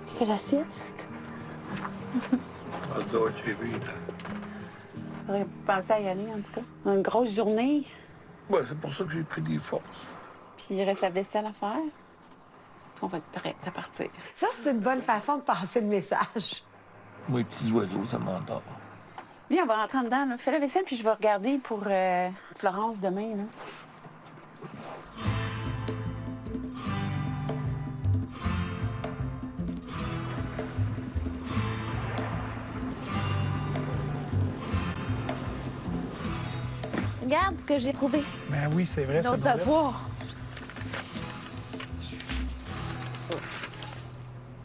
Tu fais la sieste? J'adore TV. J'aurais pensé à y aller, en tout cas. Une grosse journée. Ouais, c'est pour ça que j'ai pris des forces. Puis il reste la vaisselle à faire. On va être prête à partir. Ça, c'est une bonne façon de passer le message. Moi, les petits oiseaux, ça m'endort. Viens, on va rentrer en dedans. Là. Fais la vaisselle, puis je vais regarder pour Florence demain. Là. Regarde ce que j'ai trouvé. Ben oui, c'est vrai. Notre devoir.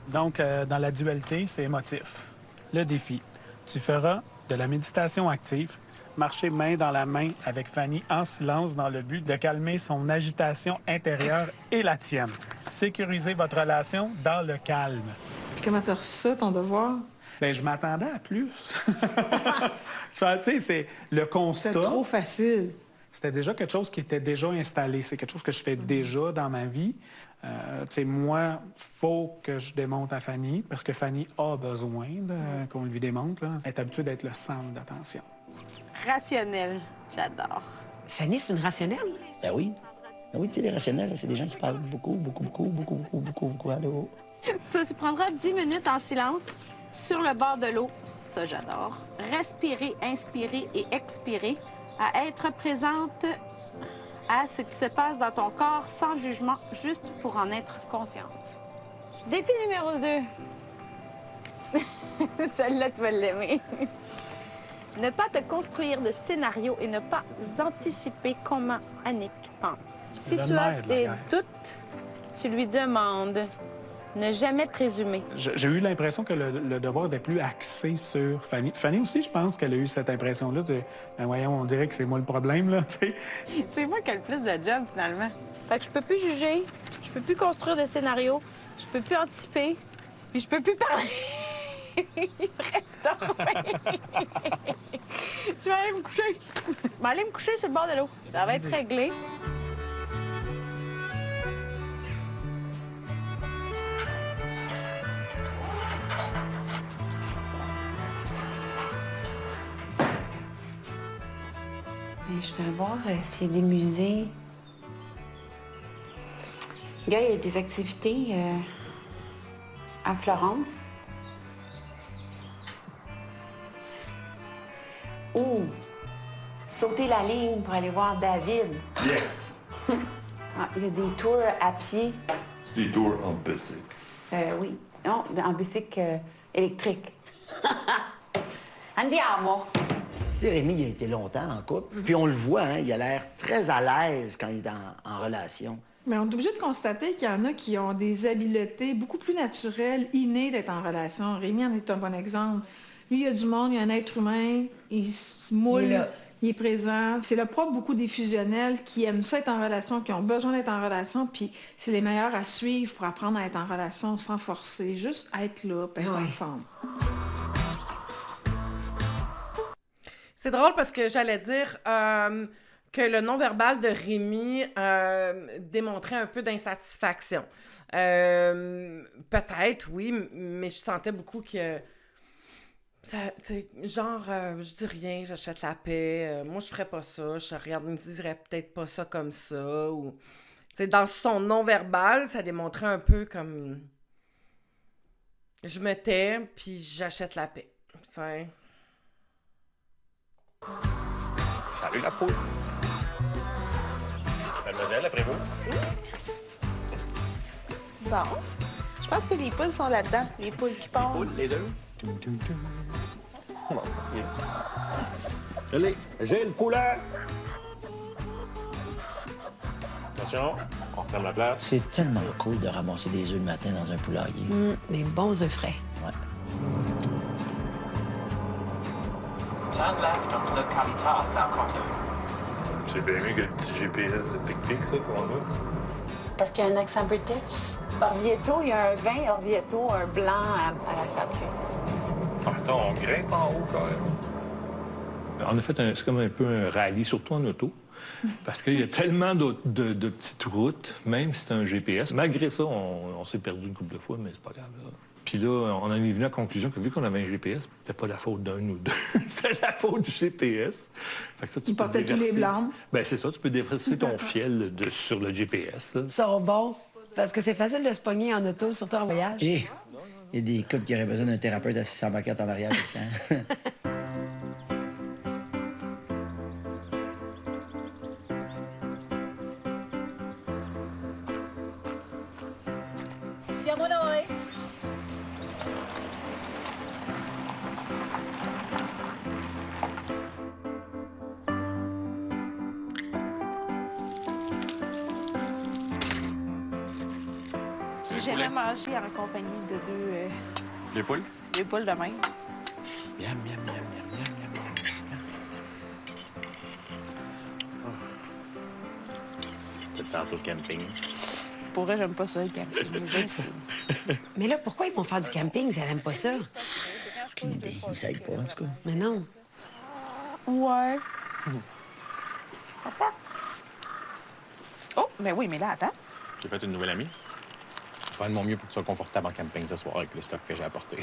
Donc, dans la dualité, c'est émotif. Le défi. Tu feras de la méditation active, marcher main dans la main avec Fanny en silence dans le but de calmer son agitation intérieure et la tienne. Sécuriser votre relation dans le calme. Puis comment t'as reçu ça, ton devoir? Bien, je m'attendais à plus. Tu sais, c'est le constat. C'est trop facile. C'était déjà quelque chose qui était déjà installé. C'est quelque chose que je fais déjà dans ma vie. Tu sais, moi, il faut que je démontre à Fanny, parce que Fanny a besoin qu'on lui démontre. Là. Elle est habituée d'être le centre d'attention. Rationnel. J'adore. Fanny, c'est une rationnelle? Ben oui. Ben oui, tu sais, les rationnels, c'est des gens qui parlent beaucoup. Allô? Ça, tu prendras 10 minutes en silence sur le bord de l'eau. Ça, j'adore. Respirer, inspirer et expirer. À être présente à ce qui se passe dans ton corps sans jugement, juste pour en être consciente. Défi numéro 2. Celle-là, tu vas l'aimer. Ne pas te construire de scénario et ne pas anticiper comment Annick pense. Si tu as des doutes, tu lui demandes. Ne jamais présumer. J'ai eu l'impression que le devoir était plus axé sur Fanny. Fanny aussi, je pense qu'elle a eu cette impression-là de « Ben voyons, on dirait que c'est moi le problème, là, tu sais. » C'est moi qui ai le plus de job, finalement. Fait que je peux plus juger, je peux plus construire de scénario, je peux plus anticiper, puis je peux plus parler. Il me reste dormir. Je vais aller me coucher. Je vais aller me coucher sur le bord de l'eau. Ça va être réglé. Je vais aller voir s'il y a des musées. Gars, il y a des activités à Florence. Ou sauter la ligne pour aller voir David. Yes! Ah, il y a des tours à pied. C'est des tours en bicycle. Oui. Non, en bicycle électrique. Andiamo! Tu sais, Rémi, il a été longtemps en couple, puis on le voit, hein, il a l'air très à l'aise quand il est en relation. Mais on est obligé de constater qu'il y en a qui ont des habiletés beaucoup plus naturelles, innées d'être en relation. Rémi en est un bon exemple. Lui, il y a du monde, il y a un être humain, il se moule, il est présent. C'est le propre beaucoup des fusionnels qui aiment ça être en relation, qui ont besoin d'être en relation, puis c'est les meilleurs à suivre pour apprendre à être en relation sans forcer, juste être là, puis être ensemble. C'est drôle parce que j'allais dire que le non-verbal de Rémi démontrait un peu d'insatisfaction. Peut-être, oui, mais je sentais beaucoup que... Ça, je dis rien, j'achète la paix. Moi, je ferais pas ça. Je dirais peut-être pas ça comme ça. Ou, dans son non-verbal, ça démontrait un peu comme... Je me tais, puis j'achète la paix. T'sais. Salut la poule. Mademoiselle, après vous. Bon. Je pense que les poules sont là-dedans. Les poules qui Les pondent. poules, les œufs. Bon, allez, j'ai le poulet. Attention, on ferme la place. C'est tellement cool de ramasser des œufs le matin dans un poulailler. Des bons œufs frais. Ouais. Turn left onto localita Salcotto. C'est bien mieux que le petit GPS de pique-pique, ça, qu'on a. Parce qu'il y a un accent british. Orvieto, il y a un vin Orvieto, un blanc à la sacrée. Ah, ça, on grimpe en haut, quand même. On a fait c'est comme un peu un rallye, surtout en auto. Parce qu'il y a tellement de petites routes, même si c'est un GPS. Malgré ça, on s'est perdu une couple de fois, mais c'est pas grave. Là. Puis là, on en est venu à la conclusion que vu qu'on avait un GPS, c'était pas la faute d'un ou deux, c'était la faute du GPS. Fait que ça, Il portait tous les blâmes. Ben c'est ça, tu peux déverser ton fiel sur le GPS. Là. Ils sont bons. Parce que c'est facile de se pogner en auto, surtout en voyage. Et il y a des couples qui auraient besoin d'un thérapeute assis sur la banquette en arrière tout le temps. Siamo noi. J'ai jamais mangé en compagnie de Les poules? deux poules de même. Miam, miam, miam, miam, miam, miam, miam. Ça te sens au camping? Pour vrai, j'aime pas ça, le camping. J'aime ça. Mais là, pourquoi ils vont faire du camping si elle aime pas ça? Aucune idée. Ils savent pas, en tout cas. Mais non. Ouais. Oh, mais oui, mais là, attends. J'ai fait une nouvelle amie. Je vais faire de mon mieux pour que tu sois confortable en camping ce soir avec le stock que j'ai apporté.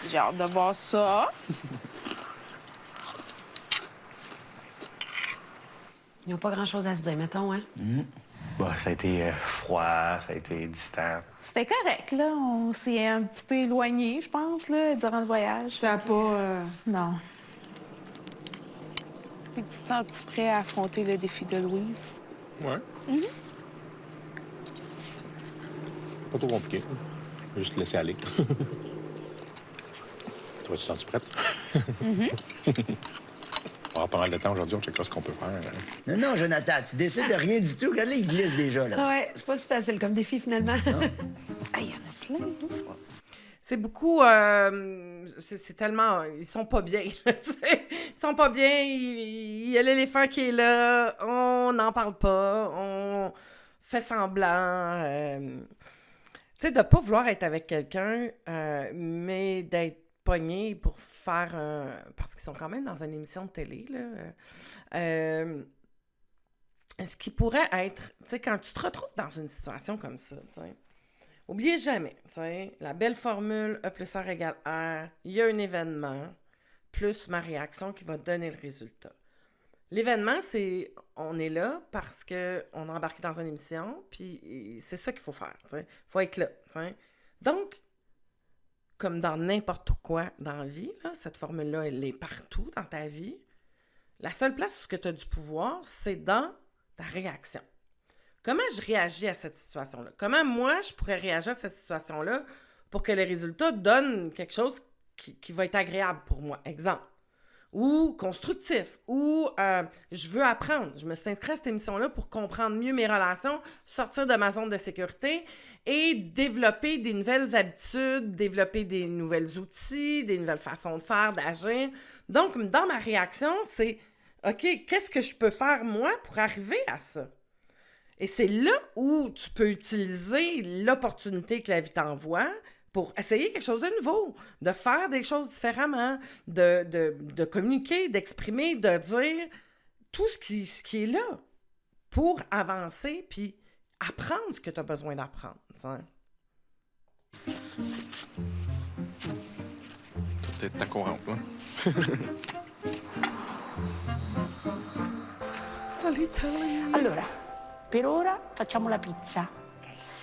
J'ai hâte de voir ça. Ils n'ont pas grand-chose à se dire, mettons, hein? Bah, ça a été froid, ça a été distant. C'était correct, là. On s'est un petit peu éloigné, je pense, là, durant le voyage. T'as pas... Non. Puis tu te sens-tu prêt à affronter le défi de Louise? Ouais. Pas trop compliqué. Juste te laisser aller. Toi, tu te sens-tu prête? On va avoir pas mal de temps aujourd'hui, on checkera ce qu'on peut faire. Non, non, Jonathan, tu décides de rien du tout. Regarde là, il glisse déjà, là. Ouais, c'est pas si facile comme défi, finalement. Ah, il y en a plein. C'est beaucoup... c'est tellement... Ils sont pas bien, là, tu sais. Ils sont pas bien. Il y a l'éléphant qui est là. On n'en parle pas. On fait semblant. Tu sais, de pas vouloir être avec quelqu'un, mais d'être pogné pour faire un... Parce qu'ils sont quand même dans une émission de télé, là. Ce qui pourrait être... Tu sais, quand tu te retrouves dans une situation comme ça, tu sais... Oubliez jamais, tu sais, la belle formule E plus R égale R, il y a un événement, plus ma réaction qui va donner le résultat. L'événement, c'est, on est là parce qu'on a embarqué dans une émission, puis c'est ça qu'il faut faire, tu sais. Il faut être là, tu sais. Donc, comme dans n'importe quoi dans la vie, là, cette formule-là, elle est partout dans ta vie. La seule place où tu as du pouvoir, c'est dans ta réaction. Comment je réagis à cette situation-là? Comment moi, je pourrais réagir à cette situation-là pour que le résultat donne quelque chose qui va être agréable pour moi? Exemple. Ou constructif. Ou je veux apprendre. Je me suis inscrite à cette émission-là pour comprendre mieux mes relations, sortir de ma zone de sécurité et développer des nouvelles habitudes, développer des nouvelles outils, des nouvelles façons de faire, d'agir. Donc, dans ma réaction, c'est OK, qu'est-ce que je peux faire moi pour arriver à ça? Et c'est là où tu peux utiliser l'opportunité que la vie t'envoie pour essayer quelque chose de nouveau, de faire des choses différemment, de communiquer, d'exprimer, de dire tout ce qui est là pour avancer puis apprendre ce que tu as besoin d'apprendre. T'sais. Peut-être ta courante, toi. Allora, per ora facciamo la pizza.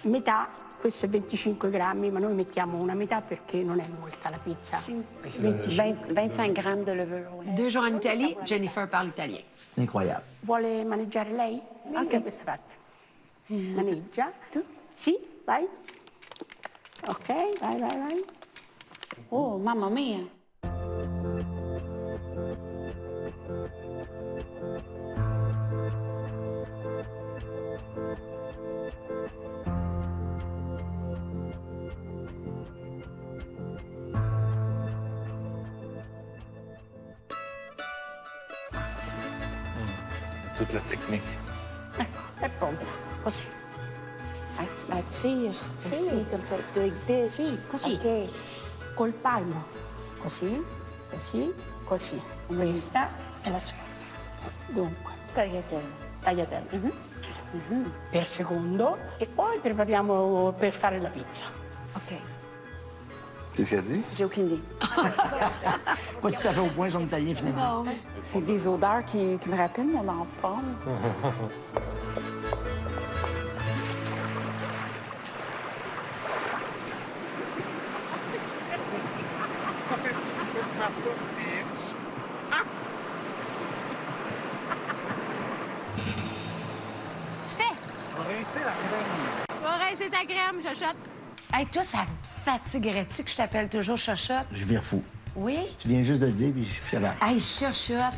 Metà, questo è 25 grammi, ma noi mettiamo una metà perché non è molta la pizza. Sì. 25 grammi di levure. 2 jours en Italie, Jennifer parle italien. Incroyable. Vuole maneggiare lei? Anche da questa parte. Maneggia. Tu? Sì, vai. Ok, vai. Oh, mamma mia. Toute la technique. Ecco, è pronta. Così. La tira. Così, come se... Sì, così. Ok. Col palmo. Così, così, così. Questa è la sua. Dunque, tagliatelle. Per secondo e poi prepariamo per fare la pizza. OK. Qu'est-ce qu'elle dit? J'ai aucune idée. Pas tout à fait au point son italien, finalement. C'est des odeurs qui me rappellent mon enfance. Tu fais? Tu vas rincer ta crème, Chochotte. Hey, toi, ça te fatiguerait-tu que je t'appelle toujours Chochotte? Je vire fou. Oui? Tu viens juste de le dire, puis je suis capable. Hey, Chochotte!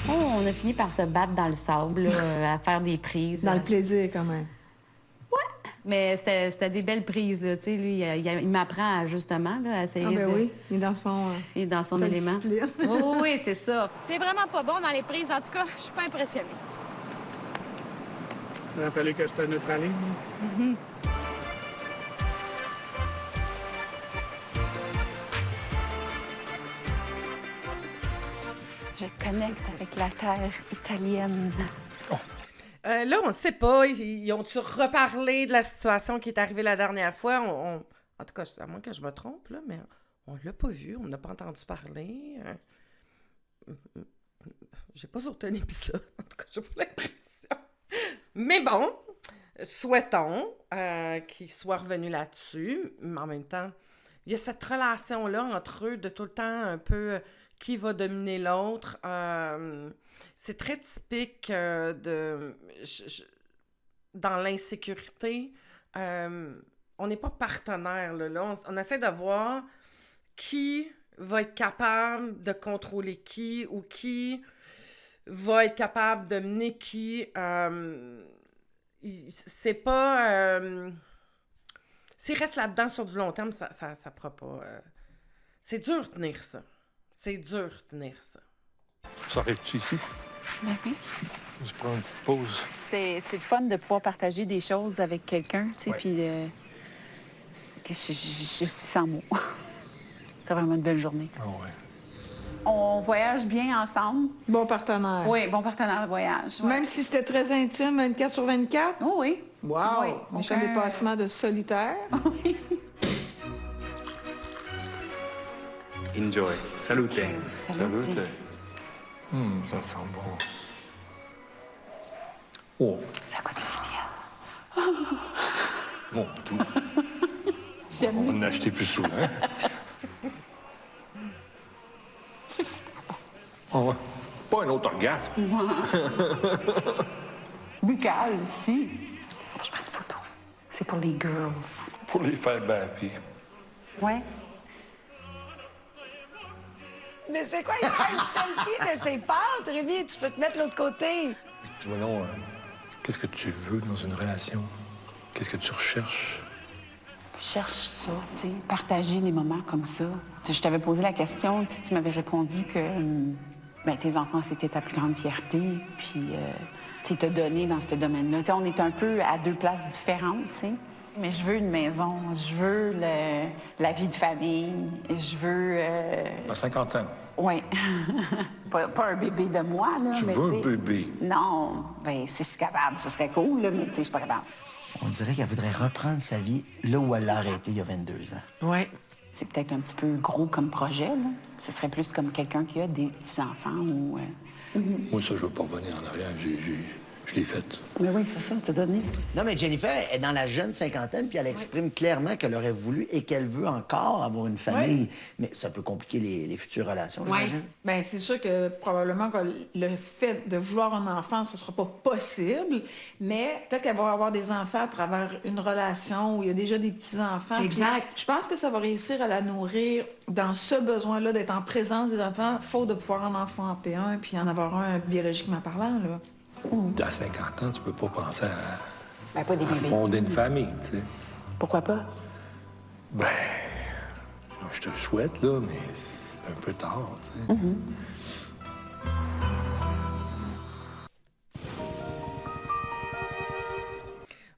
Oh, on a fini par se battre dans le sable, là, à faire des prises. Dans le plaisir, quand même. Mais c'était des belles prises, là. Tu sais, lui, il m'apprend à, justement là, à essayer Ah ben de... oui, il est dans son... Il est dans son sa élément. discipline. Oui, oui, c'est ça. T'es vraiment pas bon dans les prises. En tout cas, je suis pas impressionnée. Il a fallu que je te neutralise. Je connecte avec la terre italienne. Là, on ne sait pas. Ils ont-tu reparlé de la situation qui est arrivée la dernière fois? En tout cas, à moins que je me trompe, là, mais on l'a pas vu. On n'a pas entendu parler. J'ai pas sauté un épisode. En tout cas, j'ai pas l'impression. Mais bon, souhaitons qu'ils soient revenus là-dessus. Mais en même temps, il y a cette relation-là entre eux de tout le temps un peu qui va dominer l'autre. C'est très typique dans l'insécurité. On n'est pas partenaire. Là. On essaie de voir qui va être capable de contrôler qui ou qui va être capable de mener qui. C'est pas... S'il reste là-dedans sur du long terme, ça pourra pas... C'est dur de tenir ça. C'est dur de tenir ça. Ça arrive-tu ici? Ben oui. Je prends une petite pause. C'est le fun de pouvoir partager des choses avec quelqu'un, tu sais, Ouais. puis que je suis sans mots. C'est vraiment une belle journée. Ah ouais. On voyage bien ensemble. Bon partenaire. Oui, bon partenaire de voyage. ouais. Même si c'était très intime, 24 sur 24? Oh oui. Wow! Oui, Méchant aucun- dépassement de solitaire. Oui. Enjoy. Salute. Salut. Ça sent bon. Oh, Ça coûte le mon tout. J'aime. On va en acheter plus souvent. Oh, ouais. Pas un autre orgasme. Buccal, si. Je prends une photo. C'est pour les girls. Pour les faire baffer. Ouais. Mais c'est quoi, il prend une selfie de ses pâtes, Rémi? Tu peux te mettre de l'autre côté. Dis, voyons, qu'est-ce que tu veux dans une relation? Qu'est-ce que tu recherches? Je cherche ça, tu sais, partager les moments comme ça. Tu sais, je t'avais posé la question, tu m'avais répondu que ben, tes enfants, c'était ta plus grande fierté, puis tu t'as donné dans ce domaine-là. Tu sais, on est un peu à deux places différentes, tu sais. Mais je veux une maison, je veux la vie de famille, je veux... À 50 ans. Oui. pas un bébé de moi, là, Tu mais veux tu un sais, bébé? Non, ben si je suis capable, ce serait cool, là, mais tu sais, je suis pas capable. On dirait qu'elle voudrait reprendre sa vie là où elle l'a arrêté il y a 22 ans. Oui. C'est peut-être un petit peu gros comme projet, là. Ce serait plus comme quelqu'un qui a des petits-enfants ou... Moi, ça, je veux pas revenir en arrière. Je l'ai fait. Mais oui, c'est ça, t'as donné. Non, mais Jennifer est dans la jeune cinquantaine, puis elle exprime clairement qu'elle aurait voulu et qu'elle veut encore avoir une famille. Mais ça peut compliquer les futures relations, Oui. j'imagine. Bien, c'est sûr que probablement que le fait de vouloir un enfant, ce ne sera pas possible, mais peut-être qu'elle va avoir des enfants à travers une relation où il y a déjà des petits-enfants. Exact. Puis je pense que ça va réussir à la nourrir dans ce besoin-là d'être en présence des enfants, faute de pouvoir en enfanter un puis en avoir un biologiquement parlant, là. À 50 ans, tu peux pas penser à, Ben, pas des bébés. fonder une famille, tu sais. Pourquoi pas? Ben, Je te le souhaite, là, mais c'est un peu tard, tu sais.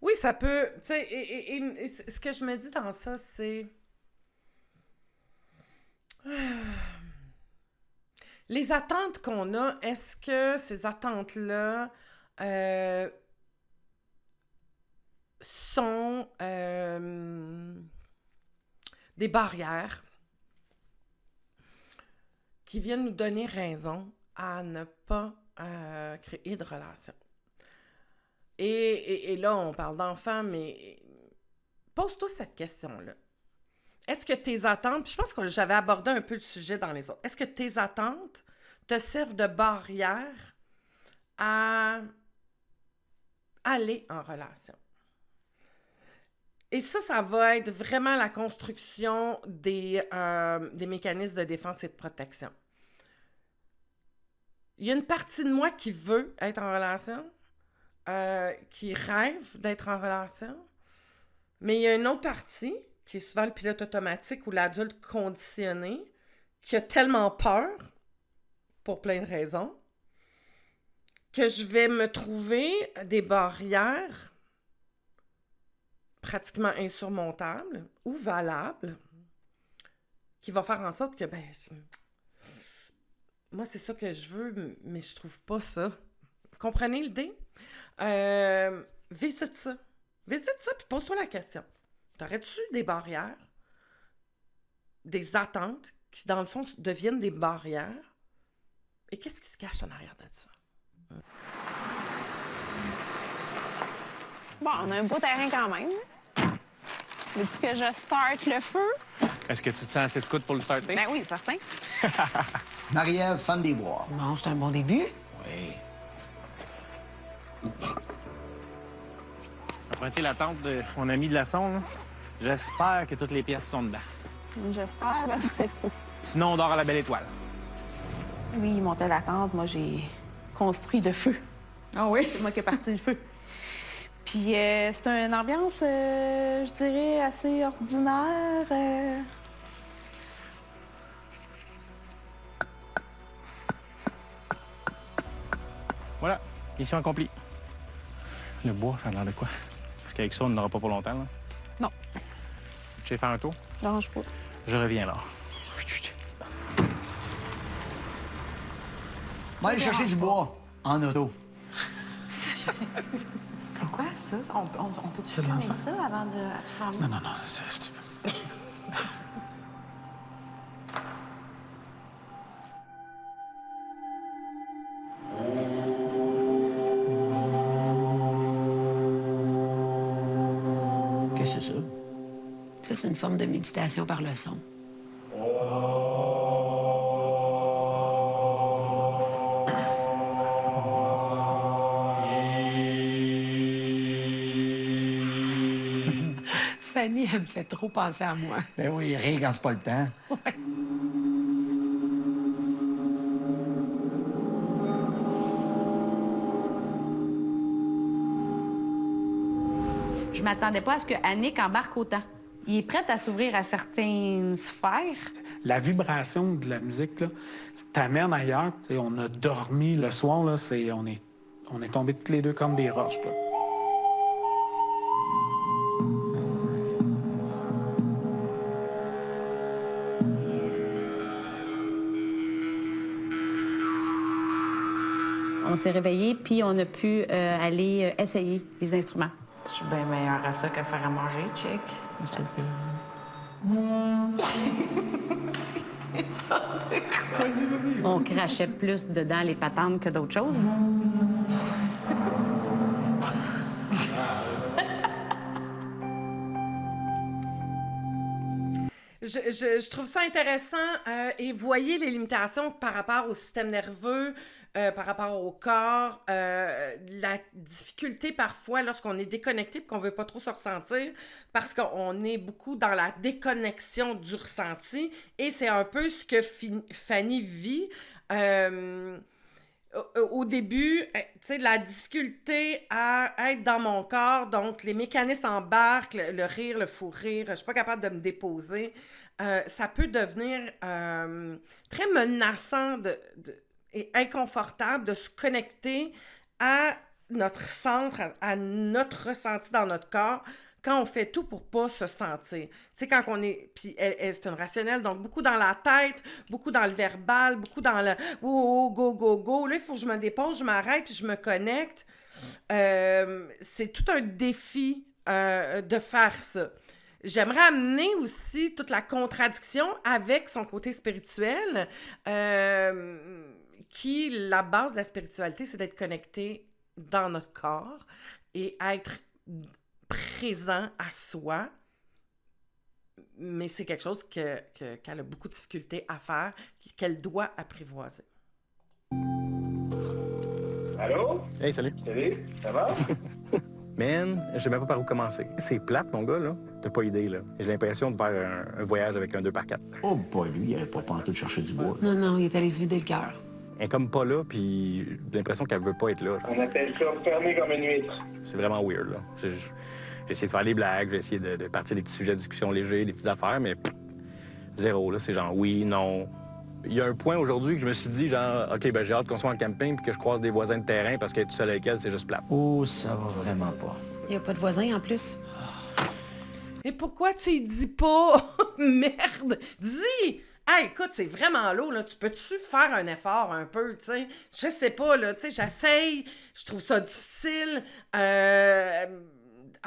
Oui, ça peut... Tu sais, et ce que je me dis dans ça, c'est... Les attentes qu'on a, est-ce que ces attentes-là sont des barrières qui viennent nous donner raison à ne pas créer de relation? Et là, on parle d'enfants, mais pose-toi cette question-là. Est-ce que tes attentes, puis je pense que j'avais abordé un peu le sujet dans les autres, est-ce que tes attentes te servent de barrière à aller en relation? Et ça va être vraiment la construction des mécanismes de défense et de protection. Il y a une partie de moi qui veut être en relation, qui rêve d'être en relation, mais il y a une autre partie, qui est souvent le pilote automatique ou l'adulte conditionné, qui a tellement peur, pour plein de raisons, que je vais me trouver des barrières pratiquement insurmontables ou valables, qui va faire en sorte que, moi, c'est ça que je veux, mais je trouve pas ça. Vous comprenez l'idée? Visite ça. Visite ça, puis pose-toi la question. T'aurais-tu des barrières, des attentes qui, dans le fond, deviennent des barrières? Et qu'est-ce qui se cache en arrière de ça? Bon, on a un beau terrain quand même. Veux-tu que je starte le feu? Est-ce que tu te sens assez scout pour le starter? Ben oui, certain. Marie-Ève, femme des bois. Bon, c'est un bon début. Oui. Emprunter la tente de mon ami de la sonde. J'espère que toutes les pièces sont dedans. J'espère, parce que... Sinon, on dort à la belle étoile. Oui, il montait la tente. Moi, j'ai construit le feu. Ah oui? C'est moi qui ai parti le feu. Puis c'est une ambiance, je dirais, assez ordinaire. Voilà, mission accomplie. Le bois, ça a l'air de quoi? Parce qu'avec ça, on n'aura pas pour longtemps, là. Non. Tu veux faire un tour? J'arrange pas. Je reviens, là. Va aller chercher du bois en auto. C'est quoi ça? On peut-tu C'est de fumer l'encens. ça avant de... Non, c'est si tu veux. Qu'est-ce que c'est ça? Ça, c'est une forme de méditation par le son. Fanny, elle me fait trop penser à moi. Ben oui, rien quand c'est pas le temps. Je m'attendais pas à ce que Annick embarque autant. Il est prêt à s'ouvrir à certaines sphères. La vibration de la musique, là, t'amène ailleurs. T'sais, on a dormi le soir, là, on est tombés toutes les deux comme des roches, là. On s'est réveillés, puis on a pu aller essayer les instruments. Je suis bien meilleure à ça qu'à faire à manger, check. On crachait plus dedans les patentes que d'autres choses. Je trouve ça intéressant et voyez les limitations par rapport au système nerveux, par rapport au corps, la difficulté parfois lorsqu'on est déconnecté et qu'on ne veut pas trop se ressentir parce qu'on est beaucoup dans la déconnexion du ressenti et c'est un peu ce que Fanny vit. au début, tu sais, la difficulté à être dans mon corps, donc les mécanismes embarquent, le rire, le fou rire, je suis pas capable de me déposer, ça peut devenir très menaçant et inconfortable de se connecter à notre centre, à notre ressenti dans notre corps, quand on fait tout pour pas se sentir. Tu sais, quand on est... Puis c'est une rationnelle, donc beaucoup dans la tête, beaucoup dans le verbal, beaucoup dans le « oh, go, go, go ». Là, il faut que je me dépose, je m'arrête, puis je me connecte. C'est tout un défi de faire ça. J'aimerais amener aussi toute la contradiction avec son côté spirituel, qui, la base de la spiritualité, c'est d'être connecté dans notre corps et être présent à soi, mais c'est quelque chose qu'elle a beaucoup de difficultés à faire, qu'elle doit apprivoiser. Allô? Hey, salut. Salut, ça va? Man, je sais même pas par où commencer. C'est plate, mon gars, là. T'as pas idée, là. J'ai l'impression de faire un voyage avec un 2x4. Oh boy, lui, il avait pas pantoute de chercher du bois. Non, il est allé se vider le cœur. Elle est comme pas là, puis j'ai l'impression qu'elle veut pas être là. On appelle ça fermé comme une huître. C'est vraiment weird, là. J'ai essayé de faire des blagues, j'ai essayé de partir des petits sujets de discussion légers, des petites affaires, mais zéro, là. C'est genre oui, non. Il y a un point aujourd'hui que je me suis dit, genre, OK, ben j'ai hâte qu'on soit en camping puis que je croise des voisins de terrain parce qu'être tout seul avec elle, c'est juste plate. Oh, ça va vraiment pas. Il n'y a pas de voisins en plus. Et pourquoi tu dis pas? Merde! Dis! Hey, écoute, c'est vraiment lourd, là. Tu peux-tu faire un effort un peu, tu sais? Je sais pas, là, tu sais, j'essaye, je trouve ça difficile.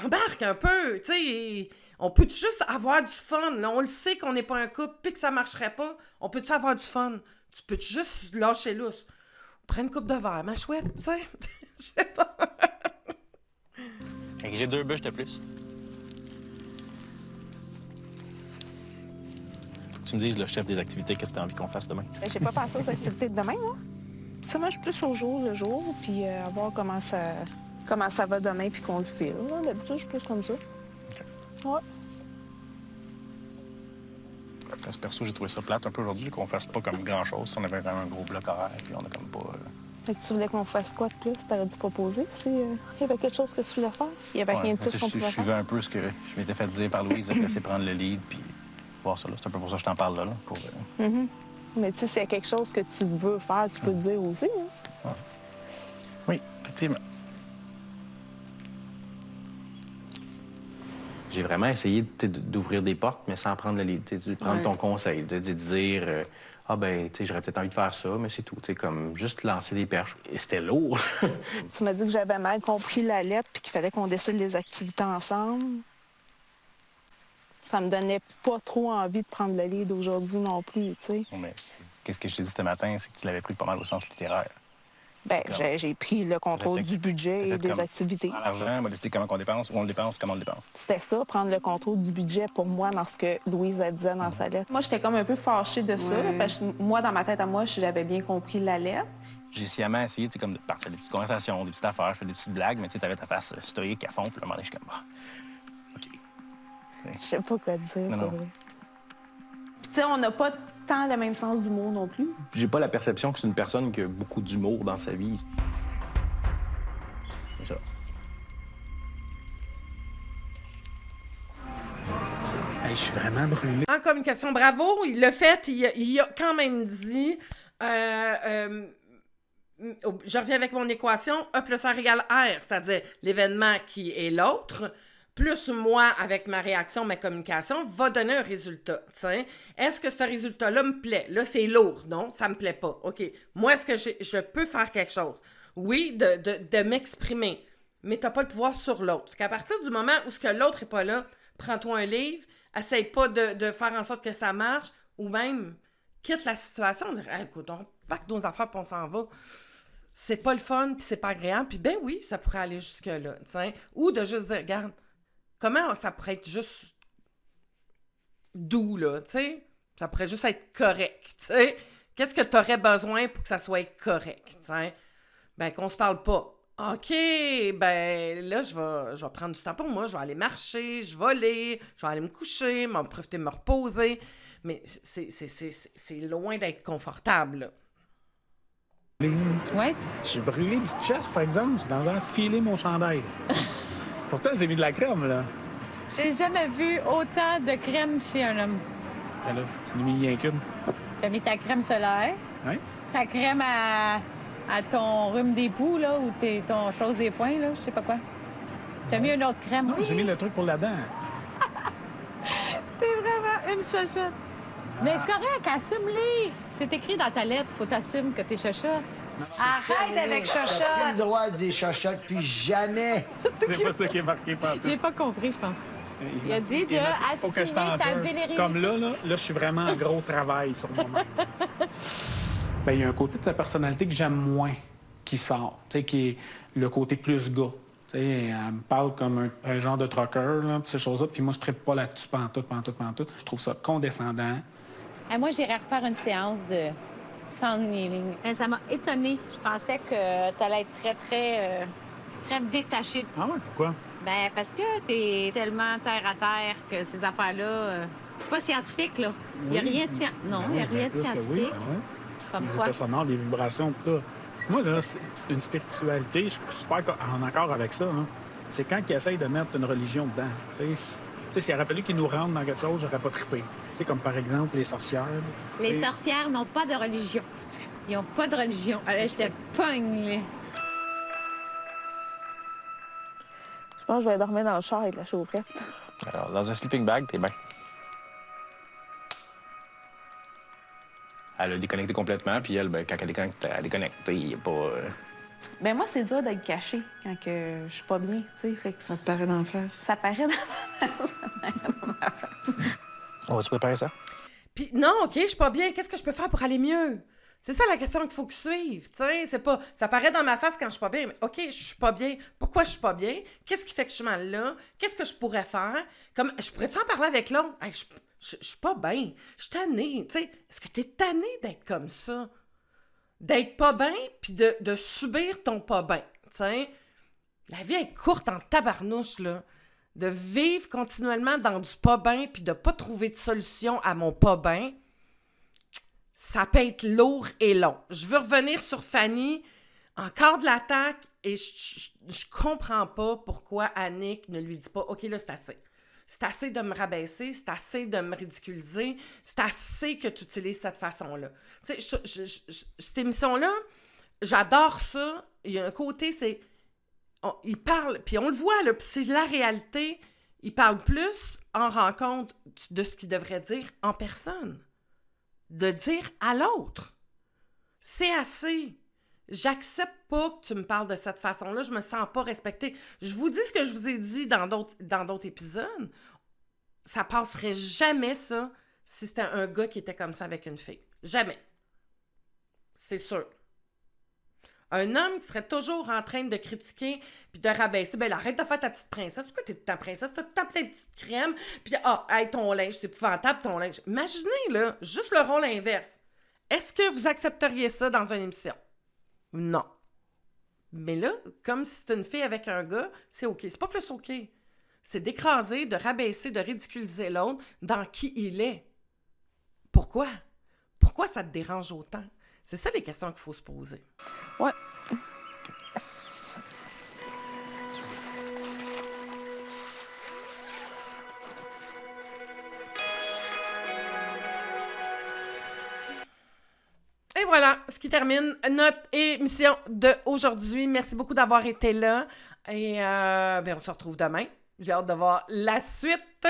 Embarque un peu, tu sais. On peut juste avoir du fun, là? On le sait qu'on n'est pas un couple, puis que ça marcherait pas. On peut-tu avoir du fun? Tu peux juste lâcher lousse? Prends une coupe de verre, ma chouette, tu sais? Je sais pas. Fait que j'ai 2 bûches de plus. Tu me dises, le chef des activités, qu'est-ce que tu as envie qu'on fasse demain? J'ai pas pensé aux activités de demain, moi. Ça marche plus au jour le jour, puis à voir comment ça va demain, puis qu'on le file. D'habitude, je suis plus comme ça. OK. Ouais. Parce que perso, j'ai trouvé ça plate un peu aujourd'hui, qu'on fasse pas comme grand-chose. On avait vraiment un gros bloc horaire, puis on a comme pas... Fait que tu voulais qu'on fasse quoi de plus? T'aurais dû proposer si il y avait quelque chose que tu voulais faire. Il y avait rien de plus qu'on pouvait faire. Je suivais un peu ce que je m'étais fait dire par Louise, de laisser prendre le lead, puis voir ça là. C'est un peu pour ça que je t'en parle là. Pour, Mais tu sais, s'il y a quelque chose que tu veux faire, tu peux te dire aussi. Hein? Ouais. Oui, effectivement. J'ai vraiment essayé d'ouvrir des portes, mais sans prendre le lead. De prendre ton conseil, de dire ah ben, tu sais, j'aurais peut-être envie de faire ça, mais c'est tout. Tu sais, comme juste lancer des perches. Et c'était lourd. Tu m'as dit que j'avais mal compris la lettre puis qu'il fallait qu'on décide les activités ensemble. Ça me donnait pas trop envie de prendre le lead aujourd'hui non plus, tu sais. Mais qu'est-ce que je t'ai dit ce matin, c'est que tu l'avais pris pas mal au sens littéraire. Ben, j'ai pris le contrôle du budget et des activités. L'argent, on va décider comment on dépense, où on le dépense, comment on le dépense. C'était ça, prendre le contrôle du budget pour moi dans ce que Louise a disait dans sa lettre. Moi, j'étais comme un peu fâchée de ça, parce que moi, dans ma tête à moi, j'avais bien compris la lettre. J'ai sciemment essayé, tu sais, comme de partir des petites conversations, des petites affaires, je fais des petites blagues, mais tu sais, t'avais ta face stoïque à fond, puis à un moment donné, je suis comme, OK. Je sais pas quoi dire. Non. Puis tu sais, on n'a pas tant le même sens d'humour non plus. J'ai pas la perception que c'est une personne qui a beaucoup d'humour dans sa vie. C'est ça. Hey, je suis vraiment brûlé. En communication, bravo, il l'a fait, il a quand même dit... je reviens avec mon équation, E plus R égale R, c'est-à-dire l'événement qui est l'autre, plus moi, avec ma réaction, ma communication, va donner un résultat. T'sais. Est-ce que ce résultat-là me plaît? Là, c'est lourd, non? Ça me plaît pas. OK. Moi, est-ce que je peux faire quelque chose? Oui, de m'exprimer, mais t'as pas le pouvoir sur l'autre. Fait qu'à partir du moment où ce que l'autre est pas là, prends-toi un livre, essaye pas de faire en sorte que ça marche, ou même quitte la situation, on dirait, écoute, on pack nos affaires puis on s'en va. C'est pas le fun, puis c'est pas agréable, puis ben oui, ça pourrait aller jusque-là, t'sais. Ou de juste dire, regarde, comment ça pourrait être juste doux, là, tu sais? Ça pourrait juste être correct, tu sais? Qu'est-ce que tu aurais besoin pour que ça soit correct, tu sais? Ben, qu'on se parle pas. OK, ben là, je vais prendre du temps pour moi, je vais aller marcher, je vais lire, je vais aller me coucher, m'en profiter de me reposer. Mais c'est loin d'être confortable, là. Ouais. J'ai brûlé le chest, par exemple. J'ai dans un filer mon chandail. Pourtant, j'ai mis de la crème, là. J'ai jamais vu autant de crème chez un homme. Ben là, j'en ai mis rien qu'une. T'as mis ta crème solaire, Oui. ta crème à ton rhume des poux, là, ou ton chose des foins, là, je sais pas quoi. T'as mis une autre crème. Non, Oui. j'ai mis le truc pour la dent. T'es vraiment une chochotte. Mais c'est correct, assume-les. C'est écrit dans ta lettre, faut t'assumer que t'es chochotte. Arrête avec T'as plus chochotte. le droit de dire chochotte, puis jamais. C'est pas ça qui est marqué partout. J'ai pas compris, je pense. Il a dit Faut que je assumer ta t'endure. virilité. Comme là, je suis vraiment en gros travail sur moi-même. Ben, il y a un côté de sa personnalité que j'aime moins qui sort, tu sais, qui est le côté plus gars. Tu sais, elle me parle comme un genre de trucker, là, pis ces choses-là, puis moi, je ne trippe pas là-dessus pantoute. Je trouve ça condescendant. Moi, j'irais refaire une séance de sound healing. Ça m'a étonnée. Je pensais que tu allais être très détachée. Ah ouais, pourquoi? Ben parce que t'es tellement terre à terre que ces affaires-là, c'est pas scientifique, là. Il n'y a rien de Non, il n'y a rien de scientifique. Oui, Comme les quoi? effets sonores, les vibrations, tout ça. Moi, là, c'est une spiritualité, je suis super en accord avec ça. Hein. C'est quand ils essayent de mettre une religion dedans. Tu sais, s'il aurait fallu qu'ils nous rentrent dans quelque chose, j'aurais pas trippé. Tu sais, comme par exemple les sorcières. Les sorcières n'ont pas de religion. Ils n'ont pas de religion. Alors, je te pogne, là. Je pense que je vais dormir dans le char avec la chaufferette. Alors, dans un sleeping bag, t'es bien. Elle a déconnecté complètement, puis elle, ben, quand elle déconnecte, elle déconnecte. Il n'y a pas... Ben moi, c'est dur d'être cachée quand que je suis pas bien, tu sais. Fait que Ça te paraît d'en face. ça paraît dans ma face. Ça paraît dans ma face. On va-tu préparer ça? Puis non, OK, je suis pas bien. Qu'est-ce que je peux faire pour aller mieux? C'est ça la question qu'il faut que je suive, tu sais. C'est pas... Ça paraît dans ma face quand je suis pas bien. Mais OK, je suis pas bien. Pourquoi je suis pas bien? Qu'est-ce qui fait que je suis mal là? Qu'est-ce que je pourrais faire? Comme, je pourrais-tu en parler avec l'autre? Hey, je suis pas bien. Je suis tannée, tu sais. Est-ce que t'es tannée d'être comme ça? D'être pas bien, puis de subir ton pas bien, tu sais. La vie est courte en tabarnouche, là. De vivre continuellement dans du pas bien, puis de pas trouver de solution à mon pas bien, ça peut être lourd et long. Je veux revenir sur Fanny, encore de l'attaque, et je comprends pas pourquoi Annick ne lui dit pas « OK, là, c'est assez. C'est assez de me rabaisser, c'est assez de me ridiculiser, c'est assez que tu utilises cette façon-là. » Tu sais, cette émission-là, j'adore ça. Il y a un côté, c'est... il parle, puis on le voit, là, puis c'est la réalité. Il parle plus en rencontre de ce qu'il devrait dire en personne. De dire à l'autre. C'est assez. J'accepte pas que tu me parles de cette façon-là. Je me sens pas respectée. Je vous dis ce que je vous ai dit dans d'autres épisodes. Ça passerait jamais, ça, si c'était un gars qui était comme ça avec une fille. Jamais. C'est sûr. Un homme qui serait toujours en train de critiquer puis de rabaisser, ben arrête de faire ta petite princesse. Pourquoi t'es toute ta princesse? T'as tout le temps plein de petites crèmes, puis hey, ton linge, c'est épouvantable, ton linge. Imaginez, là, juste le rôle inverse. Est-ce que vous accepteriez ça dans une émission? Non. Mais là, comme si c'est une fille avec un gars, c'est OK. C'est pas plus OK. C'est d'écraser, de rabaisser, de ridiculiser l'autre dans qui il est. Pourquoi? Pourquoi ça te dérange autant? C'est ça les questions qu'il faut se poser. Ouais. Et voilà, ce qui termine notre émission d'aujourd'hui. Merci beaucoup d'avoir été là. Et on se retrouve demain. J'ai hâte de voir la suite.